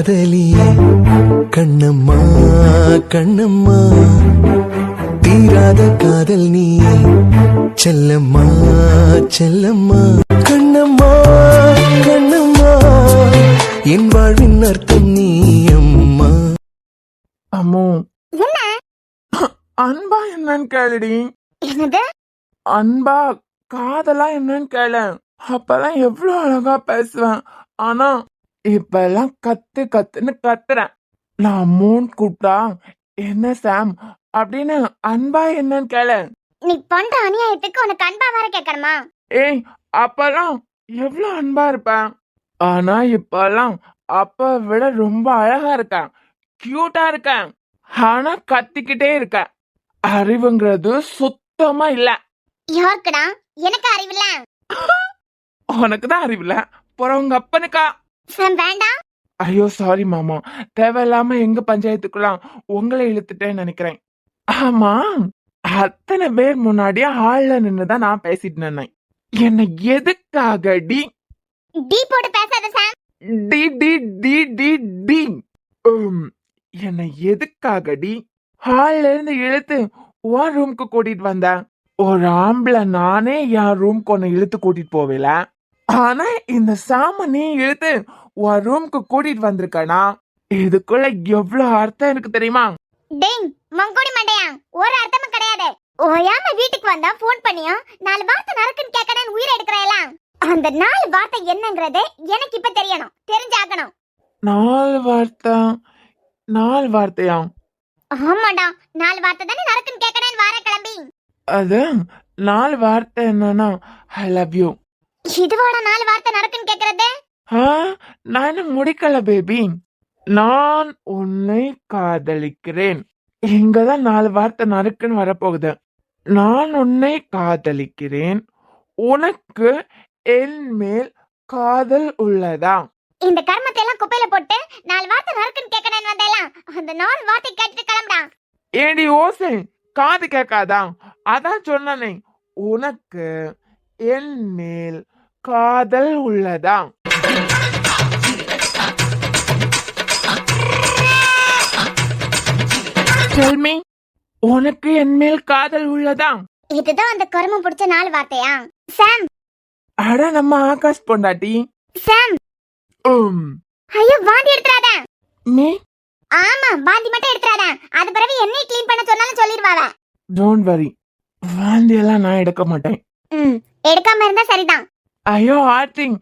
காதலியே கண்ணம்மா கண்ணம்மா தீராத காதல் நீ செல்லம்மா செல்லம்மா கண்ணம்மா கண்ணம்மா என் வாழ்வின் அர்த்தம் நீ அம்மா. அம்மோ என்ன அன்பா என்னன்னு கேளுடி. என்னது அன்பா காதலா என்னன்னு கேளு. அப்பெல்லாம் எவ்வளவு அழகா பேசுவேன். ஆனா இப்பெல்லாம் கத்து கத்துன்னு கத்துறேன். நான் அம்மோன்னு கூப்பிட்டா என்ன சாம் அப்படின்னு அன்பா என்னன்னு கேளு. நீ பண்ற அநியாயத்துக்கு உனக்கு அன்பா வேற கேட்கணுமா? ஏய் அப்பெல்லாம் எவ்வளவு அன்பா இருப்பேன். ஆனா இப்பெல்லாம் அப்ப விட ரொம்ப அழகா இருக்கேன், கியூட்டா இருக்கேன். ஆனா கத்திக்கிட்டே இருக்கேன். அறிவுங்கிறது சுத்தமா இல்ல. யாருக்குடா? எனக்கு அறிவில்ல. உனக்குதான் அறிவில்ல, போற உங்க அப்பனுக்கா? சாம் வேண்டாம். ஐயோ சாரி மாமா, தேவையில்லாம எங்க பஞ்சாயத்துக்குலாம் உங்களை இழுத்துட்டேன்னு நினைக்கிறேன். ஆமா, அத்தனை பேர் முன்னாடியே ஹால்ல நின்னுதான் நான் பேசிட்டு நின்னேன். என்ன எதுக்காக டி டீ போட்டு பேசாத சாம். டி டி டி டி டி என்ன எதுக்காக டி ஹால்ல இருந்து இழுத்து உன் ரூம்க்கு கூட்டிட்டு வந்த? ஒரு ஆம்பளை நானே என் ரூம்க்கு உன்னை இழுத்து கூட்டிட்டு போவேல. ஆனா இந்த சாம நீ இழுத்து உன் ரூம்க்கு கூட்டிட்டு வந்திருக்கனா? இதுக்குள்ள எவ்வளவு அர்த்தம் எனக்கு தெரியுமா? டேய் மங்கோடி மண்டையா, ஒரு அர்த்தமும் கிடையாது. ஓயாம வீட்டுக்கு வந்தா போன் பண்ணியா 4 வார்த்தை நறுக்குன்னு கேட்கறேன்னு உயிரை எடுக்கிறேல. அந்த 4 வார்த்தை என்னங்கறது எனக்கு இப்ப தெரியணும், தெரிஞ்சாகணும். 4 வார்த்தை? 4 வார்த்தையா? ஆமாடா, 4 வார்த்தை தானே நறுக்குன்னு கேட்கறேன்னு வார கிளம்பி. அது 4 வார்த்தை என்னன்னா ஐ லவ் யூ. இதுவாட 4 வார்த்தை நறுக்குன்னு கேட்கறது? நான் என்ன முடிக்கல பேபி. நான் உன்னை காதலிக்கிறேன். இங்கதான் 4 வார்த்தை நறுக்குன்னு வரப்போகுது. நான் உன்னை காதலிக்கிறேன், உனக்கு என் மேல் காதல் உள்ளதா? இந்த கர்மத்தை எல்லாம் குப்பையில போட்டு 4 வார்த்தை நறுக்குன்னு கேட்கறேன்னு வந்தேலாம். அந்த 4 வார்த்தை கேட்டுட்டு கிளம்புடா. ஏடி ஓசை, காது கேட்காதா? அதான் சொன்னனே, உனக்கு என் மேல் காதல் உள்ளதா? Tell me, உனக்கு என் மேல் காதல் உள்ளதா? இதுதான் அந்த கர்மம் பிடிச்ச 4 வார்த்தையா? சாம், அட நம்ம ஆகாஷ் பொண்டாட்டி. சாம், ஐயோ வாந்தி எடுத்துறாத. நீ ஆமா, வாந்தி மட்டும் எடுத்துறாத. அது பிறகு என்னை க்ளீன் பண்ண சொன்னாலும் சொல்லிடுவாவ. டோன்ட் வரி, வாந்தி எல்லாம் நான் எடுக்க மாட்டேன். எடுக்காம இருந்தா சரிதான். ஐயோ ஆர்த்திங்,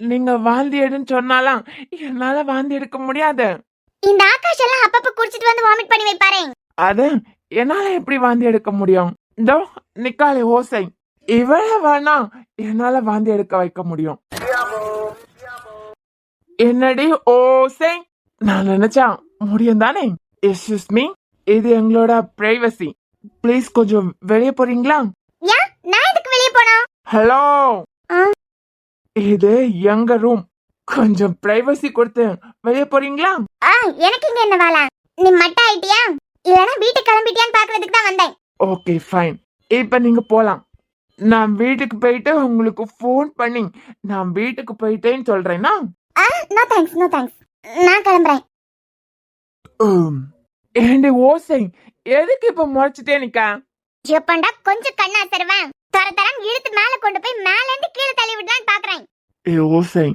நீங்க வாந்தி எடுன்னு சொன்னாலாம் என்னால வாந்தி எடுக்க முடியாது. இந்த ஆகாஷ் எல்லாம் அப்பப்ப குடிச்சிட்டு வந்து வாமிட் பண்ணி வைப்பாரே. அது என்னால எப்படி வாந்தி எடுக்க முடியும்? இதோ நிக்காலே ஓசை, இவள வேணா என்னால வாந்தி எடுக்க வைக்க முடியும். என்னடி ஓசை? நான் நினைச்சா முடியும் தானே? எக்ஸ்கியூஸ் மீ, இது எங்களோட பிரைவசி. ப்ளீஸ் கொஞ்சம் வெளியே போறீங்களா? ஏன் நான் எதுக்கு வெளிய போறோம்? ஹலோ, இது எங்க ரூம், கொஞ்சம் பிரைவசி கொடுத்து வெளியே போறீங்களா? எனக்கு இங்க என்ன வேலை? நீ மட்ட ஆயிட்டியா இல்லனா வீட்டுக்கு கிளம்பிட்டியான்னு பாக்குறதுக்கு தான் வந்தேன். ஓகே ஃபைன், இப்ப நீங்க போலாம். நான் வீட்டுக்கு போயிட்டு உங்களுக்கு ஃபோன் பண்ணி நான் வீட்டுக்கு போயிட்டேன்னு சொல்றேன்னா? நோ தேங்க்ஸ், நோ தேங்க்ஸ், நான் கிளம்புறேன். ஏண்டி ஓசை, எதுக்கு இப்ப முறைச்சிட்டே நிக்கா? எப்பண்டா கொஞ்சம் கண்ணா தருவேன். தரன்னு இழுத்து மேல கொண்டு போய் மேல இருந்து கீழே தள்ளி விடலான்னு பாக்குறேன். ஏ ஓசை,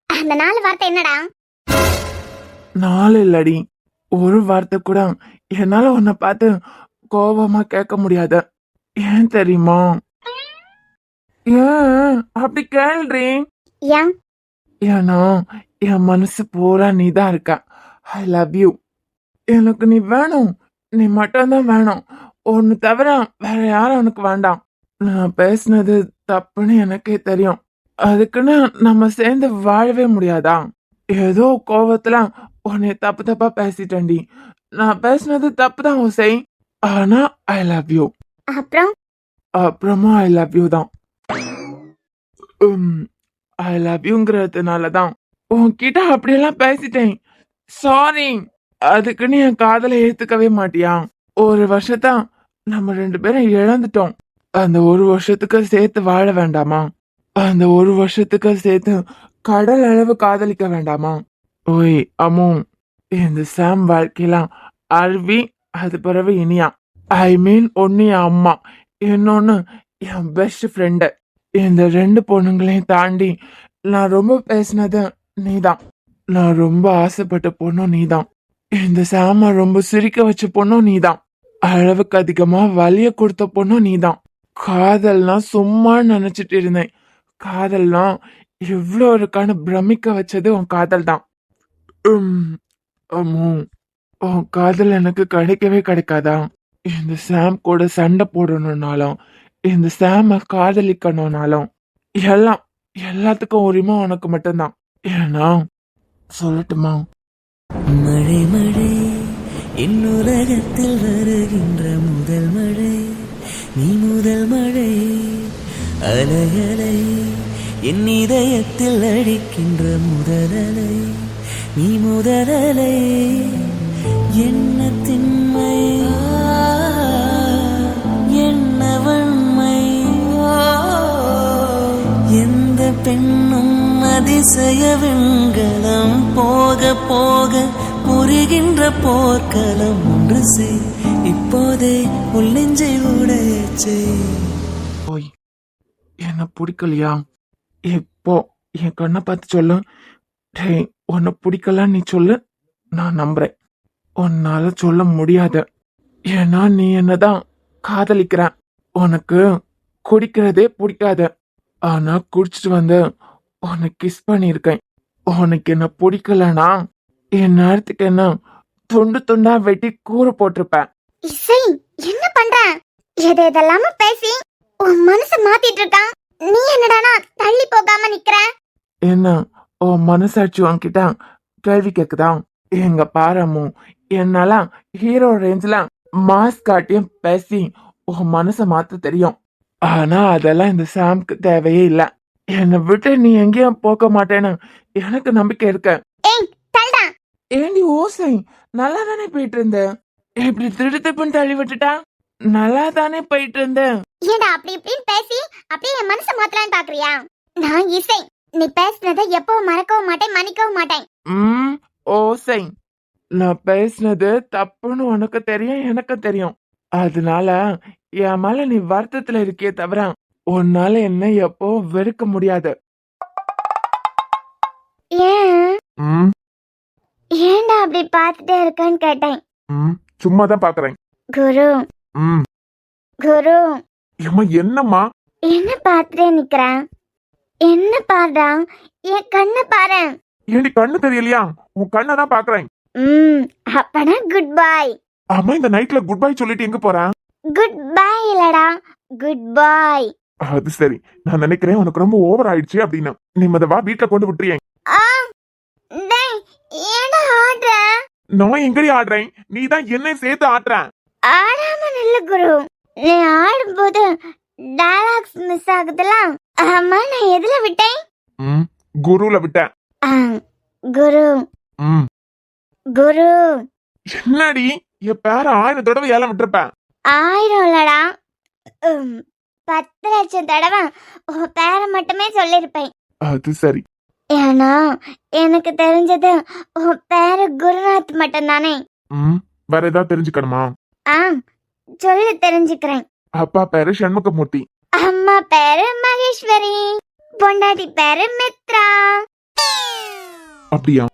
அந்த 4 வார்த்தை என்னடா? 4 இல்லடி, ஒரு வார்த்தை கூட என்னால உன்னை பார்த்து கோபமா கேட்க முடியாது. ஏன் தெரியுமா? ஏன் அப்படி கேள்றி? ஏன்? ஏன்னா என் மனசு பூரா நீதான் இருக்க. ஐ லவ் யூ. எனக்கு நீ வேணும், நீ மட்டும்தான் வேணும். ஒன்னு தவிர வேற யாரும் உனக்கு வேண்டாம். நான் பேசினது தப்புன்னு எனக்கே தெரியும். அதுக்குன்னு நம்ம சேர்ந்து வாழவே முடியாதா? ஏதோ கோவத்துல உன்னை தப்பு தப்பா பேசிட்டேன்டி. நான் பேசினது தப்புதான் ஓசை, ஆனா ஐ லவ் யூ. அப்புறமா ஐ லவ் யூ தான். ஐ லவ் யூங்கிறதுனாலதான் உன்கிட்ட அப்படியெல்லாம் பேசிட்டேன். சாரி. அதுக்குன்னு என் காதலை ஏத்துக்கவே மாட்டியா? ஒரு வருஷத்தா நம்ம 2 பேரும் இழந்துட்டோம். அந்த 1 வருஷத்துக்கு சேர்த்து வாழ வேண்டாமா? அந்த 1 வருஷத்துக்கு சேர்த்து கடல் அளவு காதலிக்க வேண்டாமா? ஓய் அம்மு, இந்த சாம் வாழ்க்கையெல்லாம் அருவி, அது பிறகு இனியா. ஐ மீன் ஒன்னு என் அம்மா, இன்னொன்னு என் பெஸ்ட் ஃப்ரெண்டு. இந்த 2 பொண்ணுங்களையும் தாண்டி நான் ரொம்ப பேசினது நீதான். நான் ரொம்ப ஆசைப்பட்ட பொண்ணும் நீதான். இந்த சாம ரொம்ப சிரிக்க வச்ச பொண்ணும் நீதான். அளவுக்கு அதிகமா வலிய கொடுத்த பொண்ணும் நீதான். காதல்னா சும்மா நினைச்சிட்டு இருந்தேன். காதல்னா எவ்வளோ இருக்கான்னு பிரமிக்க வச்சது உன் காதல் தான். அம்மோ, உன் காதல் எனக்கு கிடைக்கவே கிடைக்காதா? இந்த சாம் கூட சண்டை போடணும்னாலும், இந்த சாம காதலிக்கணும்னாலும், எல்லாத்துக்கும் உரிமை உனக்கு மட்டும்தான். ஏன்னா சொல்லட்டுமா? மழை மழை என் உலகத்தில் வருகின்ற முதல் மழை, நீ முதல் மழை. அலை அலை என் இதயத்தில் அடிக்கின்ற முதல் அலை, நீ முதல் அலை. என்ன திண்மை என்ன வன்மை, எந்த பெண்ணும் அதிசய வெண்கலம், போக போக புரிகின்ற போர்க்களம். ஒன்று செய் இப்போதே உள்ளெஞ்சை உடையச்சே. ஓய், என்ன பிடிக்கலையா? இப்போ என் கண்ணை பார்த்து சொல்லு. டேய், உன்னை பிடிக்கல நீ சொல்லு, நான் நம்புறேன். உன்னால சொல்ல முடியாது. ஏன்னா நீ என்னதான் காதலிக்கிற. உனக்கு குடிக்கிறதே பிடிக்காது. ஆனா குடிச்சிட்டு வந்து உனக்கு கிஸ் பண்ணியிருக்கேன். உனக்கு என்ன பிடிக்கலனா என் நேரத்துக்கு என்ன துண்டு துண்டா வெட்டி கூறு போட்டிருப்பேன். இசை என்ன பண்ற? எதெல்லாம பேசி உன் மனசை மாத்திட்டு இருக்கான். நீ என்னடானா தள்ளி போகாம நிக்கிற? என்ன உன் மனசாட்சி உன்கிட்ட கேள்வி கேக்குதா? எங்க பாரமோ, என்னால ஹீரோ ரேஞ்சில மாஸ் காட்டியும் பேசி உன் மனசை மாத்த தெரியும். ஆனா அதெல்லாம் இந்த சாம்க்கு தேவையே இல்ல. என்னை விட்டு நீ எங்கேயும் போக மாட்டேன்னு எனக்கு நம்பிக்கை இருக்கு. ஏய் தள்ளுடா. ஏண்டி ஓசை, நல்லா தானே போயிட்டு இருந்த. இப்படி திருட்டுப்புன்னு தள்ளி விட்டுட்டா? நல்லா தானே போயிட்டு இருந்த. ஏண்டா அப்படி இப்படின்னு பேசி அப்படியே என் மனசை மாத்தலான்னு பாக்குறியா? நான் இசை, நீ பேசுனதை எப்பவும் மறக்கவும் மாட்டேன், மன்னிக்கவும் மாட்டேன். ஓசை, நான் பேசினது தப்புன்னு உனக்கு தெரியும், எனக்கு தெரியும். அதனால என் மேல நீ வருத்தத்துல இருக்கே தவிர உன்னால என்ன எப்போ வெறுக்க முடியாது. ஏன் ஏண்டா அப்படி பார்த்துட்டே இருக்கேன்னு கேட்டேன். சும்மா தான் பாக்குறேன். குரு குரு, என்னம்மா? என்ன பார்த்துட்டே நிக்கிறேன்? என்ன பாடுறா? என் கண்ணை பாரு. ஏண்டி கண்ணு தெரியலையா? உன் கண்ணை தான் பாக்குறேன். அப்பனா குட் பை. ஆமா, இந்த நைட்ல குட் பை சொல்லிட்டு எங்க போற? குட் பை இல்லடா, குட் பை. அது சரி, நான் நினைக்கிறேன் உனக்கு ரொம்ப ஓவர் ஆயிடுச்சு அப்படின்னு. நீ வா, வீட்டுல கொண்டு விட்டுறியேன். டேய், ஏன்டா ஆடுற? நான் எங்கடி ஆடுறேன்? நீ தான் என்ன சேர்த்து ஆடுற. ஆடாம நில்லு குரு. நீ ஆடும்போது டயலாக்ஸ் மிஸ் ஆகுதுல. ஆமா, நான் எதுல விட்டேன்? குருல விட்டேன். குரு குரு. என்னடி என் பேர 1000 தடவை ஏலம் விட்டுருப்பேன். 1000 இல்லடா, 10 லட்சம் தடவை உன் பேரை மட்டுமே சொல்லிருப்பேன். அது சரி. ஏன்னா எனக்கு தெரிஞ்சது உன் பேரு குருநாத் மட்டும் தானே. வேற ஏதாவது தெரிஞ்சுக்கணுமா? சொல்லு, தெரிஞ்சுக்கிறேன். அப்பா பேரு சண்முகமூர்த்தி, அம்மா பேரு மகேஸ்வரி, பொண்டாட்டி பேரு மித்ரா. அப்படியா?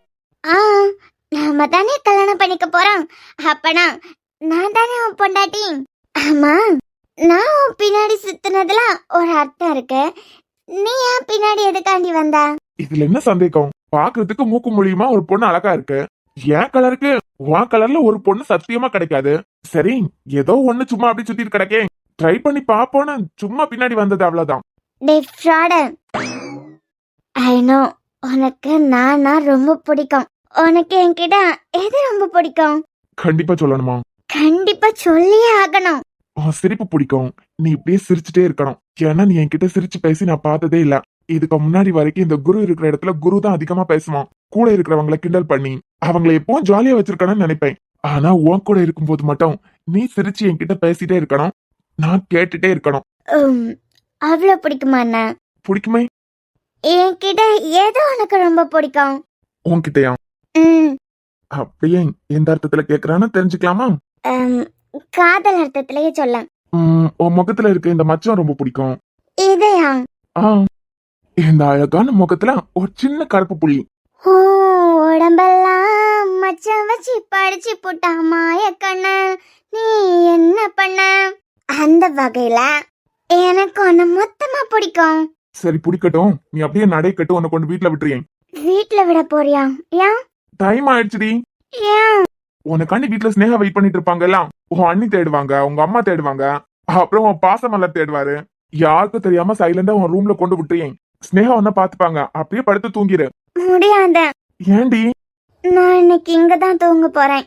நாம தானே கல்யாணம் பண்ணிக்க போறோம். அப்பனா நான் தானே உன் பொண்டாட்டி. ஆமா, நான் உன் பின்னாடி சுத்தினதுல ஒரு அர்த்தம் இருக்கு. நீ ஏன் பின்னாடி எதுக்காண்டி வந்தா? இதுல என்ன சந்தேகம்? பாக்குறதுக்கு மூக்கு மூலியமா ஒரு பொண்ணு அழகா இருக்கு. என் கலருக்கு உன் கலர்ல ஒரு பொண்ணு சத்தியமா கிடைக்காது. சரி, ஏதோ ஒண்ணு சும்மா அப்படி சுத்திட்டு கிடக்கே, ட்ரை பண்ணி பாப்போன்னு சும்மா பின்னாடி வந்தது, அவ்வளவுதான். ஐ நோ, உனக்கு நானா ரொம்ப பிடிக்கும். உனக்கு என்கிட்ட எது ரொம்ப பிடிக்கும்? கண்டிப்பா சொல்லணுமா? கண்டிப்பா சொல்லியே ஆகணும். உன் சிரிப்பு பிடிக்கும். நீ இப்படியே சிரிச்சுட்டே இருக்கணும். ஏன்னா நீ என்கிட்ட சிரிச்சு பேசி நான் பார்த்ததே இல்ல. இதுக்கு முன்னாடி வரைக்கும் இந்த குரு இருக்கிற இடத்துல குரு தான் அதிகமா பேசுவான். கூட இருக்கிறவங்களை கிண்டல் பண்ணி அவங்களை எப்பவும் ஜாலியா வச்சிருக்கணும்னு நினைப்பேன். ஆனா உன் கூட இருக்கும்போது மட்டும் நீ சிரிச்சு என்கிட்ட பேசிட்டே இருக்கணும், நான் கேட்டுட்டே இருக்கணும். அவ்வளவு பிடிக்குமா? என்ன பிடிக்குமே. என்கிட்ட ஏதோ உனக்கு ரொம்ப பிடிக்கும். உன்கிட்டயா? அப்படியே எந்த அர்த்தத்துல கேக்குறான்னு தெரிஞ்சுக்கலாமா? அம், காதல் அர்த்தத்திலேயே சொல்ல. உன் முகத்துல இருக்க இந்த மச்சம் ரொம்ப பிடிக்கும். இதையா? ஆ, இந்த அழகான முகத்துல ஒரு சின்ன கருப்பு புள்ளி. ஓ, உடம்பெல்லாம் மச்சம் வச்சு படிச்சு போட்டா மாய கண்ண, நீ என்ன பண்ண? அந்த வகையில எனக்கு உன்னை மொத்தமா பிடிக்கும். சரி பிடிக்கட்டும், நீ அப்படியே நடை கட்டு, உன்னை கொண்டு வீட்டுல விட்டுறேன். வீட்ல விட போறியா? ஏன்? டைம் ஆயிடுச்சுடி. ஏன்? உனக்காண்டி வீட்டுல ஸ்னேகா வெயிட் பண்ணிட்டு இருப்பாங்கல்ல. உன் அண்ணி தேடுவாங்க, உங்க அம்மா தேடுவாங்க, அப்புறம் உன் பாசமலர் தேடுவாரு. யாருக்கும் தெரியாம சைலண்டா உன் ரூம்ல கொண்டு விட்டுறேன். ஸ்னேகா உன்ன பாத்துப்பாங்க, அப்படியே படுத்து தூங்கிரு. முடியாத. ஏண்டி? நான் இன்னைக்கு இங்கதான் தூங்க போறேன்.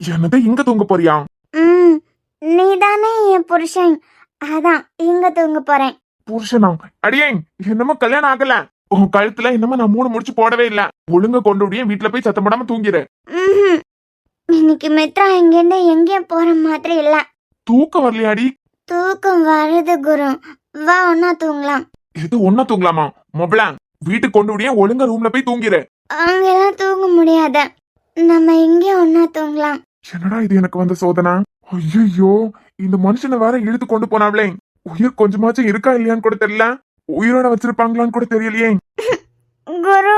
என்னது இங்க தூங்க போறியா? ம், நீதானே என் புருஷன், அதான் இங்க தூங்க போறேன். புருஷனா? அடியே, என்னமோ கல்யாணம் ஆகல. உன் கழுத்துல என்னமோ நான் 3 முடிச்சு போடவே இல்ல. ஒழுங்க கொண்டு விடிய வீட்டுல போய் சத்தம் போடாம தூங்கிரு. ம்ஹும். இன்னைக்கு மித்ரா இங்கிருந்து எங்கேயும் போற மாதிரி இல்ல. தூக்கம் வரலையாடி? தூக்கம் வருது குரு, வா ஒன்னா தூங்கலாம். இது ஒன்னா தூங்கலாமா? மொபல வீட்டுக்கு கொண்டு விடிய ஒழுங்க ரூம்ல போய் தூங்கிரு. அங்கெல்லாம் தூங்க முடியாத, நம்ம இங்கே ஒன்னா தூங்கலாம். என்னடா இது எனக்கு வந்த சோதனை? ஐயோ, இந்த மனுஷனை வேற இழுத்து கொண்டு போனாவளே. உயிர் கொஞ்சமாச்சும் இருக்கா இல்லையான்னு கூட தெரியல, உயிரோட வச்சிருப்பாங்களான்னு கூட தெரியலையே. குரு,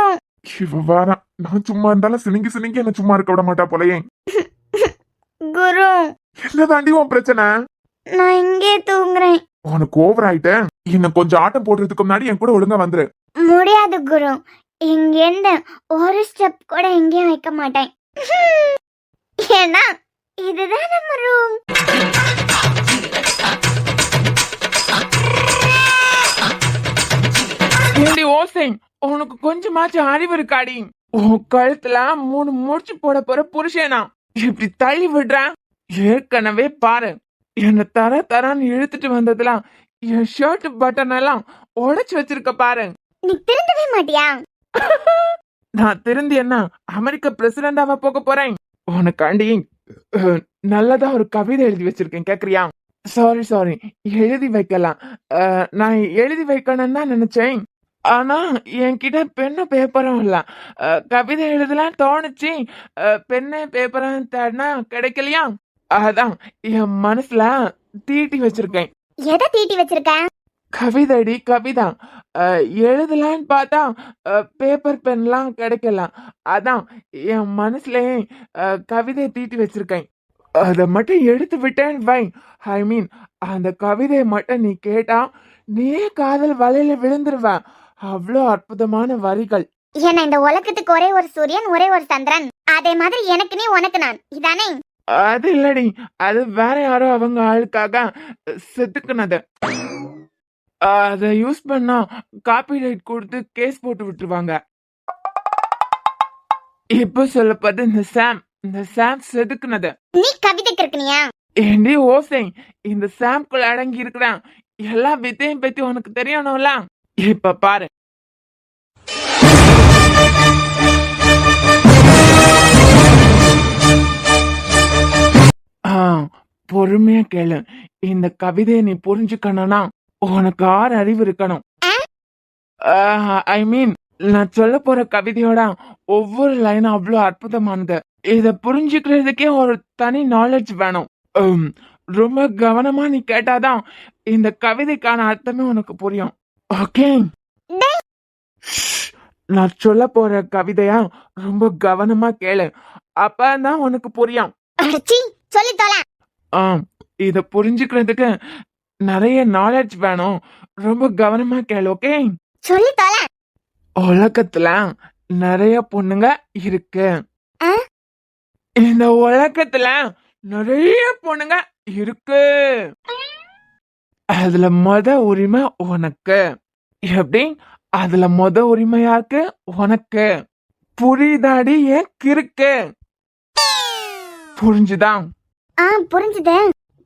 இவ வேற, நான் சும்மா இருந்தாலும் சினிங்கி சினிங்கி என்ன சும்மா இருக்க விட மாட்டா போலயே. குரு, என்ன தாண்டி உன் பிரச்சனை? நான் இங்கே தூங்குறேன். உனக்கு ஓவர் ஆயிட்ட. இன்னும் கொஞ்சம் ஆட்டம் போடுறதுக்கு முன்னாடி என் கூட ஒழுங்கா வந்துரு. முடியாது குரு, இங்கிருந்து ஒரு ஸ்டெப் கூட எங்கேயும் வைக்க மாட்டேன். ஏன்னா இதுதான் நம்ம ரூம். ஏண்டி ஓசை, உனக்கு கொஞ்சமாச்சும் அறிவு இருக்காடி? உன் கழுத்துல 3 முடிச்சு போட போற புருஷனா இப்படி தள்ளி விடுற? ஏற்கனவே பாரு, என்ன தரான்னு இழுத்துட்டு வந்ததுலாம் என் ஷர்ட் பட்டன் எல்லாம் உடைச்சு வச்சிருக்க பாரு. நீ திருந்தவே மாட்டியா? நான் திருந்தி என்ன அமெரிக்க பிரசிடண்டாவா போக போறேன்? உனக்காண்டி நல்லதா ஒரு கவிதை எழுதி வச்சிருக்கேன், கேக்குறியா? சாரி, எழுதி வைக்கலாம். நான் எழுதி வைக்கணும்னு தான் நினைச்சேன். ஆனா என்கிட்ட பெண்ணும் பேப்பரும் இல்ல. கவிதை எழுதலாம் தோணுச்சு, பெண்ணு பேப்பரும் தேடினா கிடைக்கலையா? அதான் என் மனசுல தீட்டி வச்சிருக்கேன். எதை தீட்டி வச்சிருக்க? கவிதைடி, கவிதா. எழுதலான்னு பார்த்தா பேப்பர் பென்லாம் கிடைக்கலாம். அதான் என் மனசுலயே கவிதை தீட்டி வச்சிருக்கேன். அதை மட்டும் எடுத்து விட்டேன் வை. ஐ மீன், அந்த கவிதையை மட்டும் நீ கேட்டா நீயே காதல் வலையில விழுந்துருவ. அவ்வளோ அற்புதமான வரிகள். ஏன்னா இந்த உலகத்துக்கு ஒரே ஒரு சூரியன், ஒரே ஒரு சந்திரன், அதே மாதிரி எனக்கு நீ உனக்கு நான், இதானே? அது இல்லடி, அது வேற யாரோ அவங்க ஆளுக்காக செதுக்குனது. அதை யூஸ் பண்ணா காப்பிரைட் கொடுத்து கேஸ் போட்டு விட்டுருவாங்க. இப்ப சொல்லப்பது இந்த சாம் செதுக்குனது. நீ கவிதைக்கு இருக்கனியா? ஏண்டி ஓசை, இந்த சாம்குள்ள அடங்கி இருக்கிறான் எல்லா வித்தையும் பத்தி உனக்கு தெரியணும்ல. இப்ப பாரு. பொறுமையா கேளு. இந்த கவிதையை நீ புரிஞ்சுக்கணும்னா உனக்கு 6 அறிவு இருக்கணும். ஐ மீன், நான் சொல்ல போற கவிதையோட ஒவ்வொரு லைனும் அவ்வளவு அற்புதமானது. இத புரிஞ்சுக்கிறதுக்கே ஒரு தனி நாலேஜ் வேணும். ரொம்ப கவனமா நீ கேட்டாதான் இந்த கவிதைக்கான அர்த்தமே உனக்கு புரியும். ஓகே? நான் சொல்ல போற கவிதையா ரொம்ப கவனமா கேளு, அப்பதான் உனக்கு புரியும். சொல்லி தொல. இத புரிஞ்சுக்கிறதுக்கு நிறைய நாலேஜ் வேணும். ரொம்ப கவனமா கேளு. ஓகே? சொல்லி தொல. உலகத்துல நிறைய பொண்ணுங்க இருக்கு. இந்த உலகத்துல நிறைய பொண்ணுங்க இருக்கு. அதுல உரிமை உனக்கு. எப்படி? அதுல உரிமை யாருக்கு? உனக்கு. புரியுதாடி ஏன் கிறுக்கு? புரிஞ்சுதா? புரிஞ்சுது.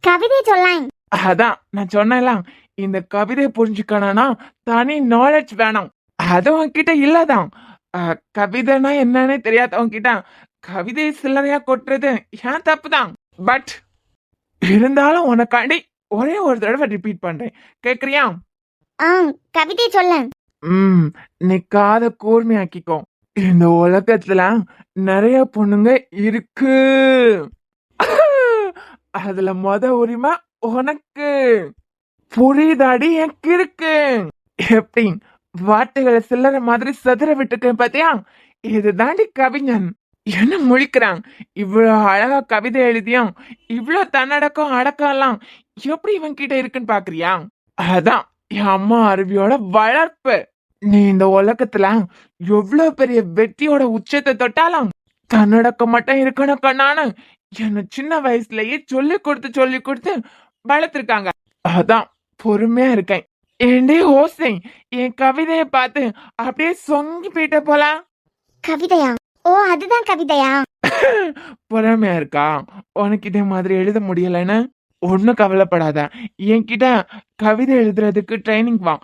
கவிதை சொல்லாம். அதான் நான் சொன்னேன்ல, இந்த கவிதையை புரிஞ்சுக்கணும்னா தனி நாலேஜ் வேணும். அது உன்கிட்ட இல்லதான். கவிதைனா என்னன்னு தெரியாதவங்க கிட்ட கவிதை சில்லறையா கொட்டுறது ஏன் தப்புதான். பட் இருந்தாலும் உனக்காண்டி ஒரே ஒரு தடவை ரிப்பீட் பண்றேன், கேக்குறியா? கவிதை சொல்ல. நீ காதை கூர்மையாக்கிக்கோ. இந்த உலகத்துல நிறைய பொண்ணுங்க இருக்கு. அதுல உரிமை உனக்கு. புரியுதாடி என் கிறுக்கு? எப்படி வார்த்தைகளை சில்லற மாதிரி சதுர விட்டுருக்கேன் பாத்தியா? இதுதாண்டி கவிஞன். என்ன முழிக்கிறான்? இவ்வளவு அழகா கவிதை எழுதியும் இவ்வளவு தன்னடக்கம் அடக்கலாம் எப்படி இவன் கிட்ட இருக்குன்னு பாக்குறியா? அதான் என் அம்மா அருவியோட வளர்ப்பு. நீ இந்த உலகத்துல எவ்வளவு பெரிய வெற்றியோட உச்சத்தை தொட்டாலும் தன்னடக்கம் மட்டும் இருக்கணும் கண்ணான்னு என்ன சின்ன வயசுலயே சொல்லி கொடுத்து வளர்த்திருக்காங்க. அதான் பொறுமையா இருக்கேன். ஏண்டே ஹோசை, என் கவிதைய பார்த்து அப்படியே சொங்கி போயிட்ட போலாம். கவிதையா? ஓ, அதுதான் கவிதையா? பொறாமையா இருக்கா? உனக்கு இதே மாதிரி எழுத முடியலன்னு ஒன்னும் கவலைப்படாத. என்கிட்ட கவிதை எழுதுறதுக்கு ட்ரைனிங் வா,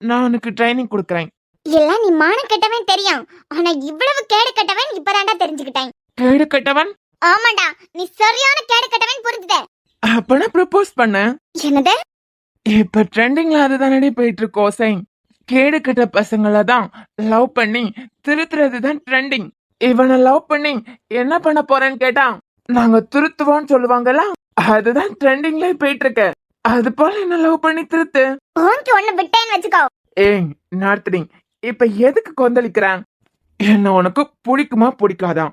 நான் உனக்கு ட்ரைனிங் கொடுக்கறேன். எல்லாம் நீ மான கெட்டவன் தெரியும். ஆனா இவ்வளவு கேடு கெட்டவன் இப்பதான்டா தெரிஞ்சுக்கிட்டேன். கேடு கட்டவன்? ஆமாடா, நீ சரியான கேடு கெட்டவன் புரிஞ்சுத. அப்பனா ப்ரப்போஸ் பண்ண. என்னது? இப்ப ட்ரெண்டிங்ல அதுதானடி போயிட்டு இருக்கோம். சை, கேடு கட்ட பசங்கள தான் லவ் பண்ணி திருத்துறது தான் ட்ரெண்டிங். இவனை லவ் பண்ணி என்ன பண்ண போறேன்னு கேட்டா நாங்க திருத்துவோம்னு சொல்லுவாங்கல்ல, அதுதான் ட்ரெண்டிங்ல போயிட்டு இருக்கு. அது போல என்ன லவ் பண்ணி திருத்து. உனக்கு ஒண்ணு விட்டேன்னு வச்சுக்கோ. ஏய் நார்த்தடி, இப்ப எதுக்கு கொந்தளிக்கிறான்? என்ன உனக்கு பிடிக்குமா பிடிக்காதா?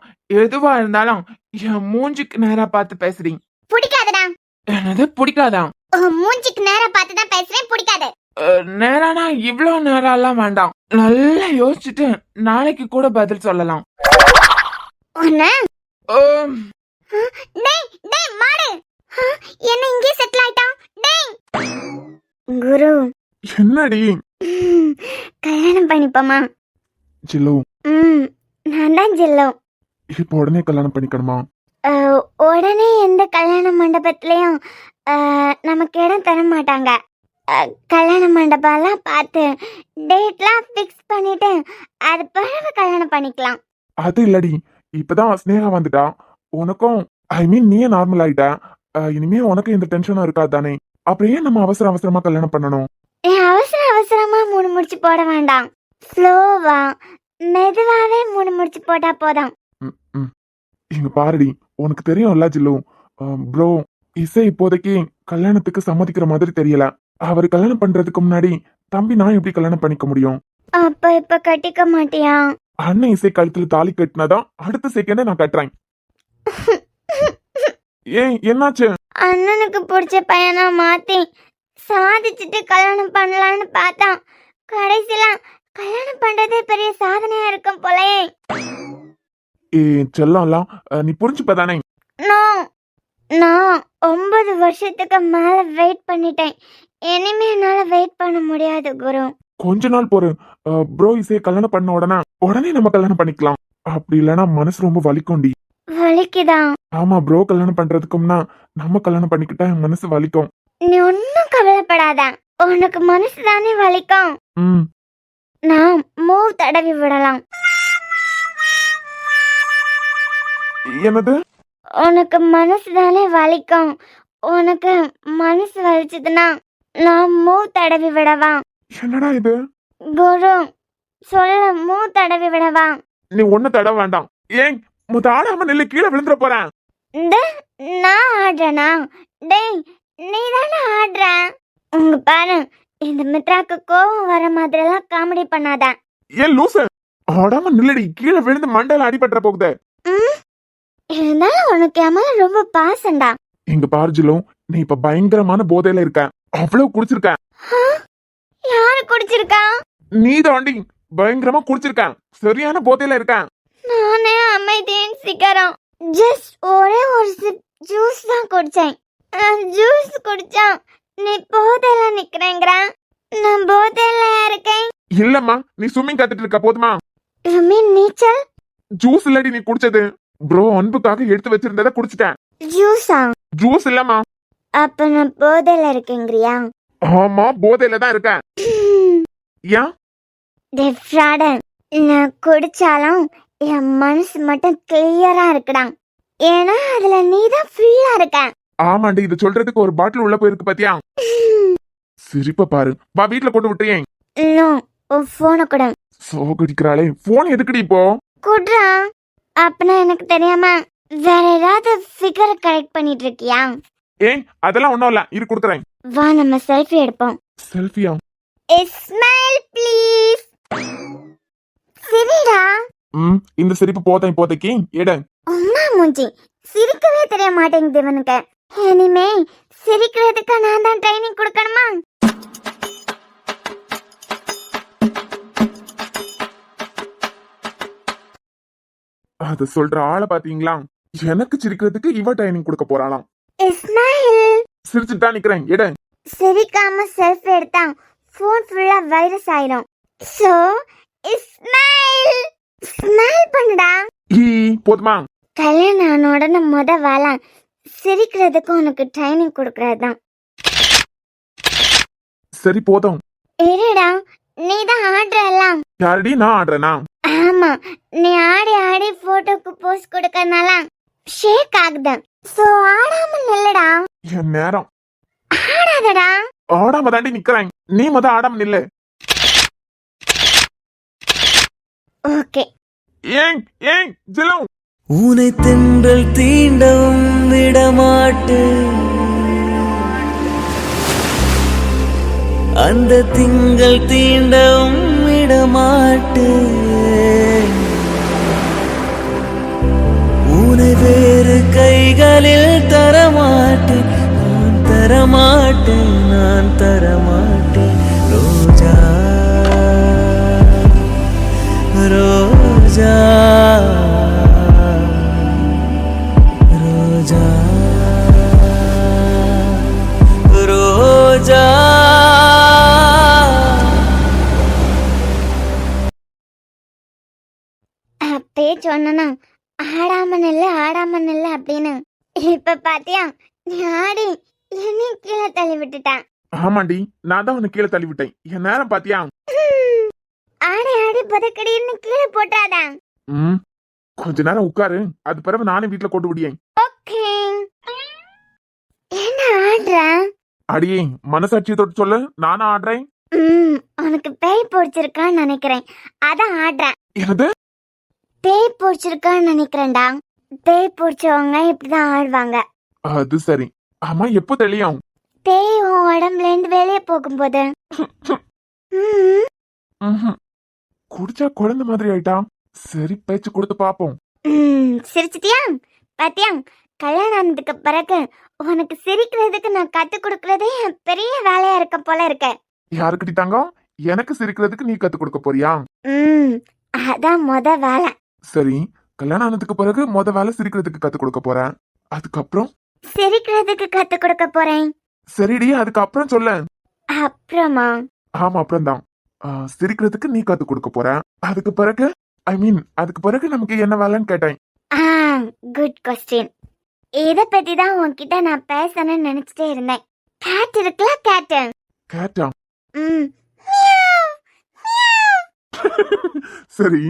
எதுவா இருந்தாலும் என் மூஞ்சிக்கு நேரா பார்த்து பேசுறீங்க. பிடிக்காதடா. என்னது பிடிக்காதா? மூஞ்சிக்கு நேரா பார்த்து தான் பேசுறேன். பிடிக்காது. நேரானா இவ்ளோ நேரம் எல்லாம் வேண்டாம். நல்லா யோசிச்சுட்டு நாளைக்கு கூட பதில் சொல்லலாம். ஒண்ணு. ஆம், டேய் டேய் மாடு, என்ன இங்கே செட்டில் ஆயிட்டான்? டேய் குரு, என்னடி? கல்யாணம் பண்ணிப்போமா? ஜில்லு, நான் தான் ஜில்லு. இப்ப உடனே கல்யாணம் பண்ணிக்கணுமா? உடனே எந்த கல்யாண மண்டபத்திலையும் நமக்கு இடம் தர மாட்டாங்க. கல்யாண மண்டபம்லாம் பார்த்து டேட்லாம் ஃபிக்ஸ் பண்ணிட்டு அது பிறகு கல்யாணம் பண்ணிக்கலாம். அது இல்லடி, இப்பதான் ஸ்னேகா வந்துட்டா. உனக்கும் நீயே நார்மல் ஆயிட்ட. இனிமே உனக்கு இந்த டென்ஷனும் இருக்காது தானே? அப்புறம் ஏன் நம்ம அவசரமா கல்யாணம் பண்ணணும்? அவசரமா 3 முடிச்சு போட வேண்டாம். ஸ்லோவா மெதுவாவே 3 முடிச்சு போட்டா போதும். இங்க பாருடி, உனக்கு தெரியும்ல ஜில்லு, ப்ரோ இசை இப்போதைக்கு கல்யாணத்துக்கு சம்மதிக்கிற மாதிரி தெரியல. அவர் கல்யாணம் பண்றதுக்கு முன்னாடி தம்பி நான் எப்படி கல்யாணம் பண்ணிக்க முடியும்? அப்ப இப்ப கட்டிக்க மாட்டியா? அண்ணன் இசை கழுத்துல தாலி கட்டினாதான் அடுத்த செகண்டே நான் கட்டுறேன். ஏன் என்னாச்சு? அண்ணனுக்கு பிடிச்ச பையனா மாத்தி சாதிச்சுட்டு கல்யாணம் பண்ணலான்னு பார்த்தா கடைசியில கல்யாணம் பண்றதே பெரிய சாதனையா இருக்கும் போலயே. செல்லம்லாம் நீ புரிஞ்சுப்பதானே? நான் 9 வருஷத்துக்கு மேல வெயிட் பண்ணிட்டேன். இனிமே என்னால வெயிட் பண்ண முடியாது குரு. கொஞ்ச நாள் பொறு. ப்ரோ இசையை கல்யாணம் பண்ண உடனே நம்ம கல்யாணம் பண்ணிக்கலாம். அப்படி இல்லைன்னா மனசு ரொம்ப வலிக்கும்டி. வலிக்குதா? ஆமா, ப்ரோ கல்யாணம் பண்றதுக்கும்னா நம்ம கல்யாணம் பண்ணிக்கிட்டா என் மனசு வலிக்கும். நீ ஒன்னும் கவலைப்படாத, உனக்கு மனசு தானே வலிக்கும். ம், நான் மூவ் தடவி விடலாம். என்னது? உனக்கு மனசு தானே வலிக்கும். உனக்கு மனசு வலிச்சதுன்னா நான் மூவ் தடவி விடவா? என்னடா இது? குரு சொல்ல, மூவ் தடவி விடவா? நீ ஒண்ணு தடவை வேண்டாம். ஏன் ஆடாம நெல்லு கீழே விழுந்துற போறேன். நான் ஆடுறேனா? டேய் நீ தானே ஆடுற. உங்க பாரு, இந்த மித்ராக்கு கோவம் வர மாதிரி எல்லாம் காமெடி பண்ணாத. ஏன் லூசு, ஆடாம நில்லடி, கீழே விழுந்து மண்டையில அடிபட்டுற போகுது. இருந்தாலும் உனக்கு என் மேல ரொம்ப பாசண்டா. இங்க பாருஜிலும், நீ இப்ப பயங்கரமான போதையில இருக்க. அவ்வளவு குடிச்சிருக்க. யாரு குடிச்சிருக்கா? நீ தாண்டி பயங்கரமா குடிச்சிருக்க. சரியான போதையில இருக்க. நானே அமைதியின் சிகரம். ஜஸ்ட் ஒரே ஒரு சிப் ஜூஸ் தான் குடிச்சேன். ஜூஸ் குடிச்சா நீ போதையில நிக்கிறேங்கிற. நான் போதையில இருக்கேன். இல்லம்மா, நீ ஸ்விம்மிங் கத்துட்டு இருக்க. போதுமா? நீச்சல் ஜூஸ் இல்லடி நீ குடிச்சது. ப்ரோ அன்புக்காக எடுத்து வச்சிருந்தத குடிச்சிட்டேன். ஜூஸா? ஜூஸ் இல்லம்மா. அப்ப நான் போதையில இருக்கேங்கிறியா? ஆமா, போதையில தான் இருக்கேன். ஏன்? நான் குடிச்சாலும் என் மனசு மட்டும் கிளியரா இருக்குடா. ஏன்னா அதுல நீதான் ஃப்ரீயா இருக்க. ஆமாண்டி, இது சொல்றதுக்கு ஒரு பாட்டில் உள்ள போயிருக்கு பாத்தியா? சிரிப்ப பாரு. வா வீட்டுல கொண்டு விட்டுறேன். நோ, உன் போனை கூட. சோகடிக்கிறாளே. போன் எதுக்குடி இப்போ? குட்ரா. அப்பனா எனக்கு தெரியாம வேற ஏதாவது ஃபிகர் கரெக்ட் பண்ணிட்டு இருக்கியா? ஏய் அதெல்லாம் ஒண்ணும் இல்ல, இரு குடுக்குறேன். வா நம்ம செல்ஃபி எடுப்போம். செல்ஃபியா? Smile please. சிரிடா. இந்த சிரிப்பு போதும் இப்போதைக்கு, எடு. அம்மா மூஞ்சி, சிரிக்கவே தெரிய மாட்டேங்குது இவனுக்கு. இனிமே சிரிக்கிறதுக்கு நான் தான் ட்ரைனிங் கொடுக்கணுமா? அது சொல்ற ஆளை பாத்தீங்களா? எனக்கு சிரிக்கிறதுக்கு இவ ட்ரைனிங் கொடுக்க போறாளாம். ஸ்மைல். சிரிச்சுட்டு தான் நிக்கிறேன், எடு. சிரிக்காம செல்ஃபி எடுத்தா ஃபோன் ஃபுல்லா வைரஸ் ஆயிடும். So smile. ஸ்மைல் பண்ணுடா. போதுமா? கல்யாணம் ஆன உடனே வேலை சிரிக்கிறதுக்கு உனக்கு ட்ரைனிங் கொடுக்கறதுதான். சரி போதும். இருடா, நீ தான் ஆடுறலாம். யாரடி நான் ஆடுறேனா? ஆமா, நீ ஆடி ஆடி போட்டோக்கு போஸ்ட் கொடுக்கறனால ஷேக் ஆகுது. சோ ஆடாம நில்லுடா. என் நேரம். ஆடாதடா. ஆடாம தாண்டி நிக்கிறேன், நீ மொத ஆடாம நில்லு. ஓகே. ஏன் ஏன் ஜிலம்? உனை தென்றல் தீண்டவும் விடமாட்டேன், அந்த திங்கள் தீண்டவும் விடமாட்டேன், உனை வேறு கைகளில் தரமாட்டேன், நான் தரமாட்டேன், நான் தரமாட்டேன். ரோஜா ரோஜா ரோஜா ரோஜா. அப்பே சொன்னா ஆடாம நில்லு ஆடாம நில்லு அப்படின்னு. இப்ப பாத்தியா, நீ ஆடி என்னையும் கீழே தள்ளி விட்டுட்டான். ஆமாண்டி, நான் தான் உன்னை கீழே தள்ளி விட்டேன். என் நேரம் பாத்தியா? ஆடி ஆடி பதக்கடின்னு கீழே போட்டாடா. கொஞ்ச நேரம் உட்காரு, அது பிறகு நானே வீட்டுல கொண்டு விடியேன். ஓகே. என்ன ஆடுற? அடியே மனசாட்சியை தொட்டு சொல்லு, நானா ஆடுறேன்? உனக்கு பேய் பிடிச்சிருக்கான்னு நினைக்கிறேன், அதான் ஆடுறேன். என்னது? பேய் பிடிச்சிருக்கான்னு நினைக்கிறேன்டா. பேய் பிடிச்சவங்க இப்படிதான் ஆடுவாங்க. அது சரி. ஆமா, எப்போ தெளியும்? பேய் உன் உடம்புல இருந்து வெளியே போகும்போது. குடிச்சா குழந்தை மாதிரி ஆயிட்டான். சரி, பேச்சு கொடுத்து பாப்போம். சிரிச்சிட்டியா? பாத்தியா, கல்யாணம் ஆனதுக்கு பிறகு உனக்கு சிரிக்கிறதுக்கு நான் கத்து கொடுக்கறதே பெரிய வேலையா இருக்க போல இருக்க. யாருக்கிட்ட தங்கம்? எனக்கு சிரிக்கிறதுக்கு நீ கத்து கொடுக்க போறியா? அதான் வேலை. சரி, கல்யாணம் ஆனதுக்கு பிறகு வேலை சிரிக்கிறதுக்கு கத்து கொடுக்க போறேன். அதுக்கப்புறம் சிரிக்கிறதுக்கு கத்து கொடுக்க போறேன். சரிடி, அதுக்கப்புறம் சொல்ல. அப்புறமா? ஆமா, அப்புறம் தான். சிரிக்கிறதுக்கு நீ கத்து கொடுக்க போற. அதுக்கு பிறகு அதுக்கு பிறகு நமக்கு என்ன வேலைன்னு கேட்டேன். Good question. இத பத்தி தான் உன்கிட்ட நான் பேசணும்னு நினைச்சிட்டே இருந்தேன். கேட் இருக்குல்ல, கேட். கேட்டா? சரி.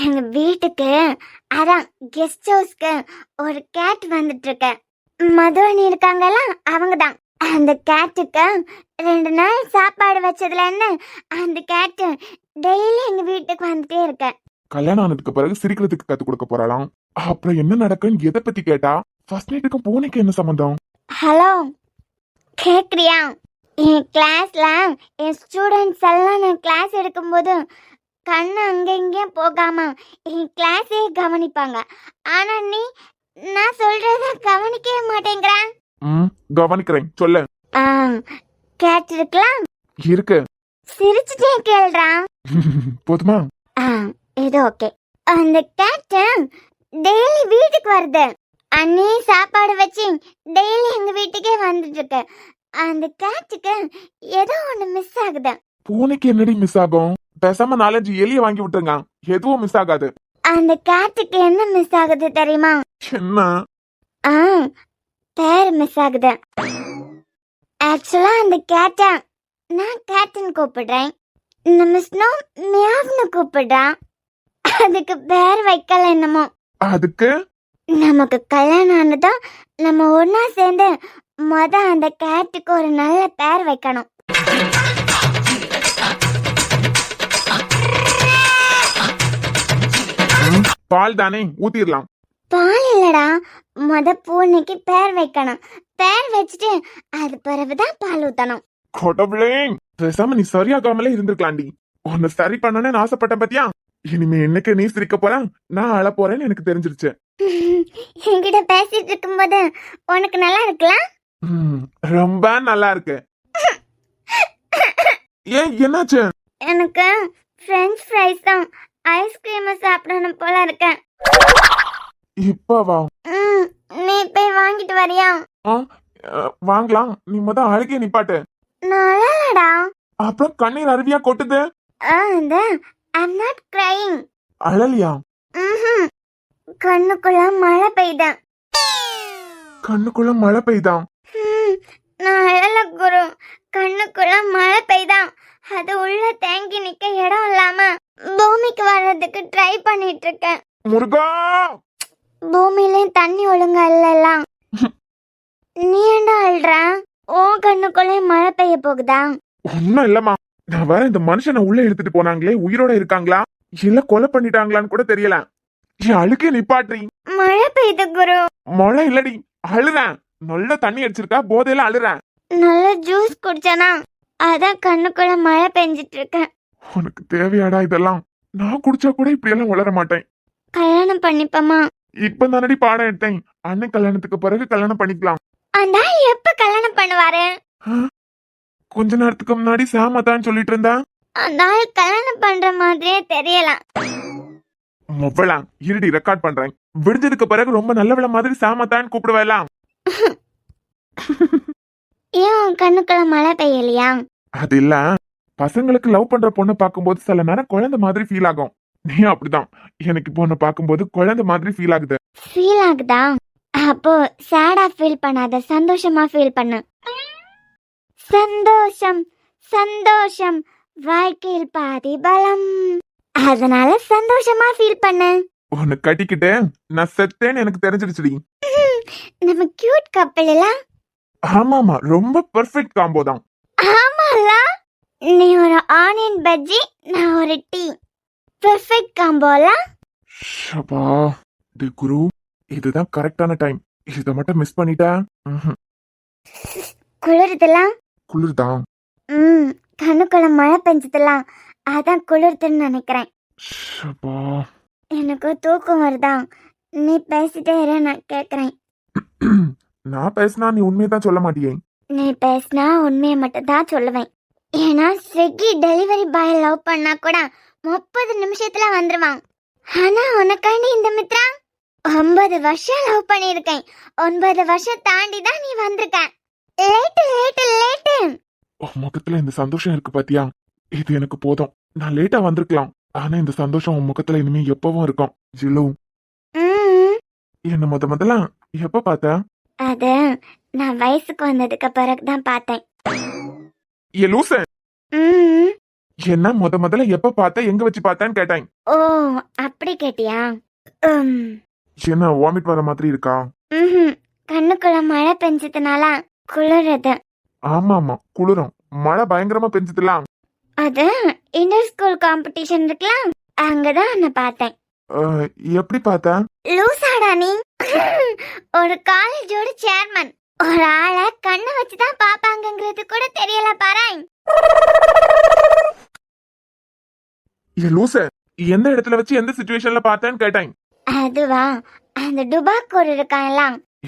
எங்க வீட்டுக்கு அதான் கெஸ்ட் ஹவுஸ்க்கு ஒரு கேட் வந்துட்டு இருக்கு. மதுவனி இருக்காங்கல்ல, அவங்கதான். அந்த கேட்டுக்கு 2 நாள் சாப்பாடு வச்சதுல என்ன, அந்த கேட்டு டெய்லி எங்க வீட்டுக்கு வந்துட்டே இருக்க. கல்யாணம் ஆனதுக்கு பிறகு சிரிக்கிறதுக்கு கத்து கொடுக்க போறாளாம். அப்புறம் என்ன நடக்குன்னு எதை பத்தி கேட்டா? ஃபர்ஸ்ட் நைட்டுக்கு பூனைக்கு என்ன சம்பந்தம்? ஹலோ, கேக்குறியா? என் கிளாஸ்ல என் ஸ்டூடெண்ட்ஸ் எல்லாம் நான் கிளாஸ் எடுக்கும்போது கண்ணு அங்க இங்கேயும் போகாம என் கிளாஸே கவனிப்பாங்க. ஆனா நீ நான் சொல்றத கவனிக்கவே மாட்டேங்கிறேன். கவனிக்கிறேன், சொல்லு. கேட் இருக்கலாம் இருக்கு. சிரிச்சுட்டே கேள்றா. போதுமா? இது ஓகே. அந்த கேட் டெய்லி வீட்டுக்கு வருது. அண்ணே சாப்பாடு வச்சு டெய்லி எங்க வீட்டுக்கே வந்துட்டு இருக்கு. அந்த கேட்டுக்கு ஏதோ ஒண்ணு மிஸ் ஆகுது. பூனைக்கு என்னடி மிஸ் ஆகும்? பேசாம 4-5 எலிய வாங்கி விட்டுருங்க, எதுவும் மிஸ் ஆகாது. அந்த கேட்டுக்கு என்ன மிஸ் ஆகுது தெரியுமா? என்ன? பேர் மிஸ் ஆகுது. ஆக்சுவலா அந்த கேட்ட நான் கேட்டன் கூப்பிடுறேன், நம்ம ஸ்னோ மியாவ்னு கூப்பிடுறான். அதுக்கு பேர் வைக்கல என்னமோ. அதுக்கு நமக்கு கல்யாணம் ஆனதா நம்ம ஒன்னா சேர்ந்து அந்த கேட்டுக்கு ஒரு நல்ல பேர் வைக்கணும். பால் தானே, ஊத்திடலாம். பால் இல்லடா, பூனைக்கு பேர் வைக்கணும். பேர் வச்சுட்டு அது பிறகுதான் பால் ஊத்தணும். கடவுளே, பேசாம நீ சரியாகாமலே இருந்திருக்கலாம்டி. உன்னை சரி பண்ணணும்னு ஆசைப்பட்டேன் பாத்தியா. இனிமே என்னைக்கு நீ சிரிக்க போற, நான் அழ போறேன்னு எனக்கு தெரிஞ்சிருச்சு. என்கிட்ட பேசிட்டு இருக்கும்போது உனக்கு நல்லா இருக்கலாம். ரொம்ப நல்லா இருக்கு. ஏன், என்னாச்சு? எனக்கு ஃப்ரெஞ்ச் ஃப்ரைஸ் தான் ஐஸ்கிரீம் சாப்பிடணும் போல இருக்கேன். இப்பவா? நீ போய் வாங்கிட்டு வரியா? வாங்கலாம். நீ முத அழுகே நிப்பாட்டு. நல்லடா. அப்புறம் கண்ணீர் அருவியா கொட்டுது. I'm not crying. அழலியா? கண்ணுக்குள்ள மழை பெய்த. கண்ணுக்குள்ள மழை பெய்தான்? நான் அழல குரு. கண்ணுக்குள்ள மழை பெய்தான். அது உள்ள தேங்கி நிக்க இடம் இல்லாம பூமிக்கு வர்றதுக்கு ட்ரை பண்ணிட்டு இருக்கேன். முருகா, பூமியில தண்ணி ஒழுங்கா இல்லலாம். நீ என்ன அழுற? ஓ கண்ணுக்குள்ள மழை பெய்ய போகுதா? ஒன்னும் இல்லம்மா. நான் வேற இந்த மனுஷனை உள்ள எடுத்துட்டு போனாங்களே, உயிரோட இருக்காங்களா இல்ல கொலை பண்ணிட்டாங்களான்னு கூட தெரியல. என் அழுக்கே நிப்பாட்றி. மழை பெய்யுது குரு. மழை இல்லடி, அழுறேன். நல்ல தண்ணி அடிச்சிருக்கா, போதையில அழுறேன். நல்ல ஜூஸ் குடிச்சனா, அதான் கண்ணுக்குள்ள மழை பெஞ்சிட்டு இருக்கேன். உனக்கு தேவையாடா இதெல்லாம்? நான் குடிச்சா கூட இப்படி எல்லாம் வளர மாட்டேன். கல்யாணம் பண்ணிப்பமா. இப்ப தானடி பாடம் எடுத்தேன். அண்ணன் கல்யாணத்துக்கு பிறகு கல்யாணம் பண்ணிக்கலாம். அந்த ஆள் எப்ப கல்யாணம் பண்ணுவாரு? கொஞ்ச நேரத்துக்கு முன்னாடி சாமதான் சொல்லிட்டு இருந்தா. அந்த ஆள் கல்யாணம் பண்ற மாதிரியே தெரியல. மொபைலா இருடி, ரெக்கார்ட் பண்றேன். விடுஞ்சதுக்கு பிறகு ரொம்ப நல்லவள மாதிரி சாமத்தான் கூப்பிடுவேலாம். ஏன் கண்ணுக்குள்ள மழை பெய்யலையா? அது இல்ல, பசங்களுக்கு லவ் பண்ற பொண்ணை பார்க்கும்போது சில நேரம் குழந்தை மாதிரி ஃபீல் ஆகும். நீ அப்படிதான். எனக்கு பொண்ணை பார்க்கும்போது குழந்தை மாதிரி ஃபீல் ஆகுது. ஃபீல் ஆகுதா? அப்போ சேடா ஃபீல் பண்ணாத, சந்தோஷமா ஃபீல் பண்ணு. சந்தோஷம் சந்தோஷம் வாழ்க்கையில் பாதி பலம். அதனால சந்தோஷமா ஃபீல் பண்ணு. உன்னை கட்டிக்கிட்டு நான் செத்தேன்னு எனக்கு தெரிஞ்சிருச்சுடி. நம்ம கியூட் கப்பல் இல்ல? ஆமாமா, ரொம்ப பெர்ஃபெக்ட் காம்போ தான். ஆமால. நீ ஒரு ஆனியன் பஜ்ஜி, நான் ஒரு டீ. பெர்ஃபெக்ட் காம்போல. ஷபா, டேய் குரு, இதுதான் கரெக்டான டைம். இத மட்டும் மிஸ் பண்ணிட்டா. குளிர்தெல்லாம் குளிர்தான். கண்ணுக்குள்ள மழை பெஞ்சதெல்லாம் அதான் குளிர்துன்னு நினைக்கிறேன். ஷபா, எனக்கு தூக்கம் வருதா? நீ பேசிட்டே இரு, நான் கேக்குறேன். நான் பேசினா நீ உண்மையதான் சொல்ல மாட்டியே. நீ பேசினா உண்மையை மட்டும் தான் சொல்லுவேன். ஏன்னா ஸ்விக்கி டெலிவரி பாய் லவ் பண்ணா கூட 30 நிமிஷத்துல வந்துருவான். ஆனா உனக்காண்டி இந்த மித்ரா 9 வருஷம் லவ் பண்ணிருக்கேன். 9 வருஷம் தாண்டி தான் நீ வந்திருக்க. Late late late. உன் முகத்துல இந்த சந்தோஷம் இருக்கு பாத்தியா, இது எனக்கு போதும். நான் லேட்டா வந்திருக்கலாம், ஆனா இந்த சந்தோஷம் உன் முகத்துல இனிமே எப்பவும் இருக்கும். ஜிலு, என்ன முதல்ல எப்ப பார்த்த? அது நான் வயசுக்கு வந்ததுக்கு பிறகுதான் பார்த்தேன். ஏ லூசு, என்ன முதல்ல எப்ப பார்த்த, எங்க வச்சு பார்த்தேன்னு கேட்டேன். ஓ அப்படி கேட்டியா? என்ன வாமிட் வர மாதிரி இருக்கா? கண்ணுக்குள்ள மழை பெஞ்சதுனால குளிருது. ஆமா குளிரும். மழை பயங்கரமா பெஞ்சதுலாம். அது இன்டர் ஸ்கூல் காம்படிஷன் இருக்கலாம், அங்கதான் நான் பார்த்தேன். எப்படி பார்த்த? லூசாடா நீ? ஒரு காலேஜோட சேர்மன் ஒரு ஆளை கண்ணை வச்சுதான் பாப்பாங்கிறது கூட தெரியல பாரு. ஏ லூசு, எந்த இடத்துல வச்சு எந்த சிச்சுவேஷன்ல பார்த்தேன்னு கேட்டேன். அதுவா, அந்த டுபாக்கூர் இருக்கான்ல.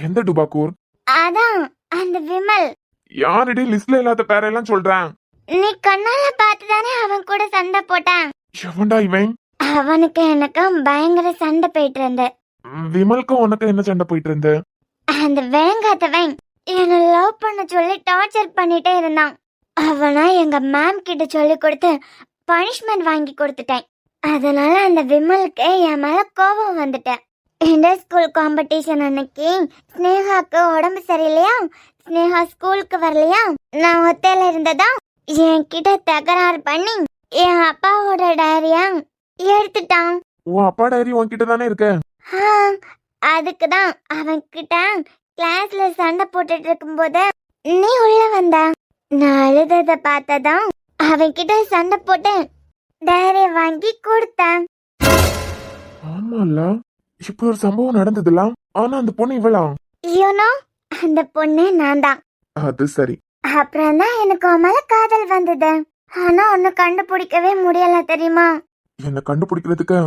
எந்த டுபாக்கூர்? அதான் அந்த விமல். யாரடி லிஸ்ட்ல இல்லாத பேரெல்லாம் சொல்றான்? நீ கண்ணால பார்த்துதானே அவன் கூட சண்டை போட்டான். எவன்டா இவன்? அவனுக்கு எனக்கும் பயங்கர சண்டை போயிட்டு இருந்து. விமலுக்கும் உனக்கு என்ன சண்டை போயிட்டு இருந்து? அந்த வேங்காத்தவன் என்ன லவ் பண்ண சொல்லி டார்ச்சர் பண்ணிட்டே இருந்தான். அவனா எங்க மேம் கிட்ட சொல்லி கொடுத்து பனிஷ்மெண்ட் வாங்கி கொடுத்துட்டேன். அதனால அந்த விமலுக்கு என் மேல கோபம் வந்துட்டேன். இன்டர் ஸ்கூல் காம்படிஷன் அன்னைக்கு ஸ்னேகாக்கு உடம்பு சரியில்லையா, ஸ்னேகா ஸ்கூலுக்கு வரலையா, நான் ஒத்தையில இருந்ததா என்கிட்ட தகராறு பண்ணி என் அப்பாவோட டைரியா எடுத்துட்டான். உன் அப்பா டைரி உன்கிட்ட தானே இருக்கு. அதுக்குதான் அவன் கிட்ட கிளாஸ்ல சண்டை போட்டுட்டு இருக்கும்போது நீ உள்ள வந்த. நான் அழுதத பார்த்ததான் அவன் கிட்ட சண்டை போட்டு டைரி வாங்கி கொடுத்தேன். ஆமா ஆமால, இப்படி ஒரு சம்பவம் நடந்ததுல. ஆனா அந்த பொண்ணு இவளா? யூனோ அந்த பொண்ணு நான் தான். அது சரி. அப்புறம் தான் எனக்கு உன் மேல காதல் வந்தது. ஆனா ஒன்னு கண்டுபிடிக்கவே முடியல தெரியுமா? என்ன கண்டுபிடிக்கிறதுக்கு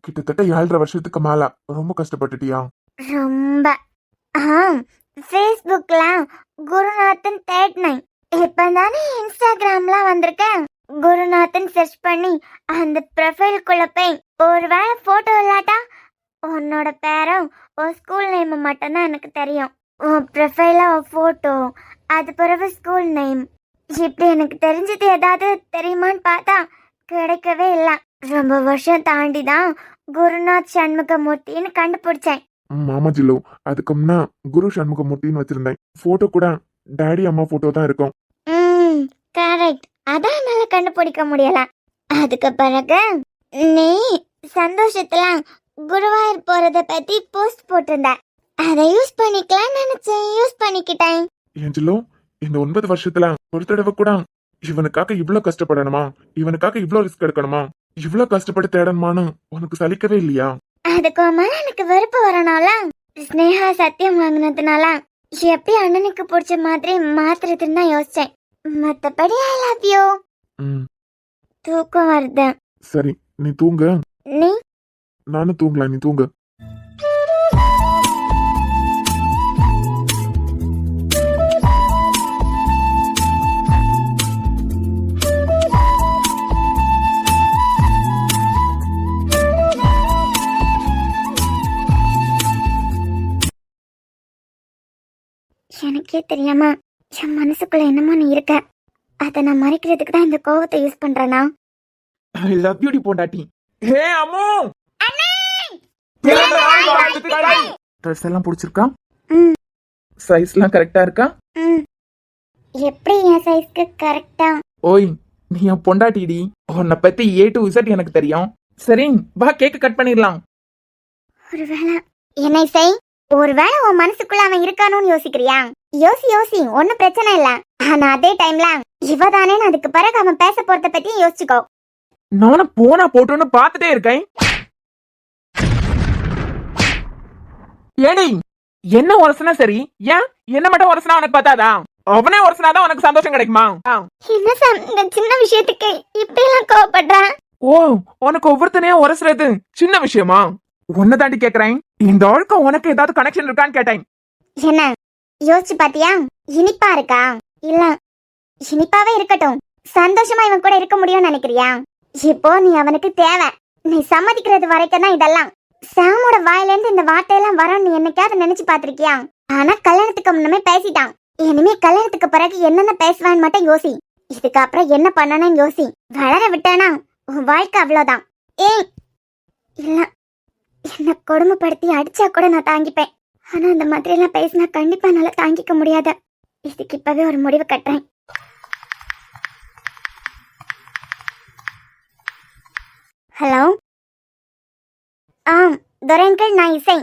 கிட்டத்தட்ட 7.5 வருஷத்துக்கு மேல ரொம்ப கஷ்டப்பட்டுட்டியா? ரொம்ப. ஃபேஸ்புக்ல குருநாதன் தேடினேன். இப்பதானே இன்ஸ்டாகிராம்ல வந்திருக்கேன். குருநாதன் சர்ச் பண்ணி அந்த ப்ரொஃபைலுக்குள்ள போய் ஒருவேளை போட்டோ இல்லாட்டா உன்னோட பேரும் உன் ஸ்கூல் நேம் மட்டும்தான் எனக்கு தெரியும். உன் ப்ரொஃபைல உன் போட்டோ, அது பிறகு ஸ்கூல் நேம், இப்படி எனக்கு தெரிஞ்சது ஏதாவது தெரியுமான்னு பார்த்தா கிடைக்கவே இல்லை. ரொம்ப வருஷம் தாண்டி தான் குருநாத் சண்முகமூர்த்தின்னு கண்டுபிடிச்சேன். மாமா ஜில்லு, அதுக்கு முன்ன குரு சண்முகமூர்த்தின்னு வச்சிருந்தேன். போட்டோ கூட டாடி அம்மா போட்டோ தான் இருக்கும். கரெக்ட். அதான் என்னால கண்டுபிடிக்க முடியல. அதுக்கு பிறகு நீ சந்தோஷத்துல குருவாயூர் போறத பத்தி போஸ்ட் போட்டிருந்த. அதை யூஸ் பண்ணிக்கலாம் நினைச்சேன், யூஸ் பண்ணிக்கிட்டேன். ஏன் ஜில்லு, இந்த 9 வருஷத்துல ஒரு தடவை கூட இவனுக்காக இவ்ளோ கஷ்டப்படணுமா, இவனுக்காக இவ்ளோ ரிஸ்க் எடுக்கணுமா, இவ்ளோ கஷ்டப்பட்டு தேடணுமான்னு உனக்கு சலிக்கவே இல்லையா? அதுக்கு மேல எனக்கு வெறுப்பு வரனால ஸ்னேகா சத்தியம் வாங்கினதுனால எப்படி அண்ணனுக்கு பிடிச்ச மாதிரி மாத்துறதுன்னு தான் யோசிச்சேன். மத்தபடி ஐ லவ் யூ. ம், தூக்கம் வருது. சரி, நீ தூங்கு. நீ நானும் தூங்கலாம், நீ தூங்கு. எனக்கே தெரியாம என் மனசுக்குள்ள என்னமோ நீ இருக்க. அதை நான் மறைக்கிறதுக்கு தான் இந்த கோவத்தை யூஸ் பண்றேனா? ஐ லவ் யூ டி பொண்டாட்டி. ஹே அம்மு, ட்ரெஸ் எல்லாம் பிடிச்சிருக்கா? ம், சைஸ்லாம் கரெக்டா இருக்கா? ம். எப்படி என் சைஸ்க்கு கரெக்டா? ஓய், நீ என் பொண்டாட்டிடி. உன்னை பத்தி A to Z எனக்கு தெரியும். சரி, வா கேக் கட் பண்ணிடலாம். ஒருவேளை என்னை செய். ஒருவேளை உன் மனசுக்குள்ள அவன் இருக்கானோன்னு யோசிக்கிறியா? யோசி யோசி, ஒன்னும் பிரச்சனை இல்ல. ஆனா அதே டைம்ல இவதானே அதுக்கு பிறகு அவன் பேச போறத பத்தி யோசிச்சுக்கோ. நானும் போனா போட்டோன்னு பாத்துட்டே இருக்கேன். ஏடி, என்ன உரசனா சரி, ஏன் என்ன மட்டும் உரசனா உனக்கு பார்த்தாதா? அவனே உரசனாதான் உனக்கு சந்தோஷம் கிடைக்குமா? என்ன சார் இந்த சின்ன விஷயத்துக்கு இப்படி எல்லாம் கோவப்படுற? ஓ, உனக்கு ஒவ்வொருத்தனையும் உரசுறது சின்ன விஷயமா? உன்னை தாண்டி கேக்குறேன், இந்த ஆளுக்கு உனக்கு ஏதாவது கனெக்ஷன் இருக்கான்னு கேட்டேன். என்ன யோசிச்சு பாத்தியா? இனிப்பா இருக்கா? இல்ல இனிப்பாவே இருக்கட்டும், சந்தோஷமா இவன் கூட இருக்க முடியும்னு நினைக்கிறியா? இப்போ நீ அவனுக்கு தேவை. நீ சம்மதிக்கிறது வரைக்கும் தான் இதெல்லாம். சாமோட வாயில இருந்து இந்த வார்த்தையெல்லாம் வரும் நீ என்னைக்காவது நினைச்சு பாத்திருக்கியா? ஆனா கல்யாணத்துக்கு முன்னமே பேசிட்டான். இனிமே கல்யாணத்துக்கு பிறகு என்னென்ன பேசுவான்னு மட்டும் யோசி. இதுக்கப்புறம் என்ன பண்ணணும்னு யோசி. வளர விட்டானா உன் வாழ்க்கை அவ்வளவுதான். ஏய் இல்ல, என்ன கொடுமைப்படுத்தி அடிச்சா கூட நான் தாங்கிப்பேன். ஆனா அந்த மாதிரி எல்லாம் பேசினா கண்டிப்பா என்னால தாங்கிக்க முடியாது. இதுக்கு இப்பவே ஒரு முடிவு கட்டுறேன். ஹலோ, துரை அங்கிள், நான் இசை.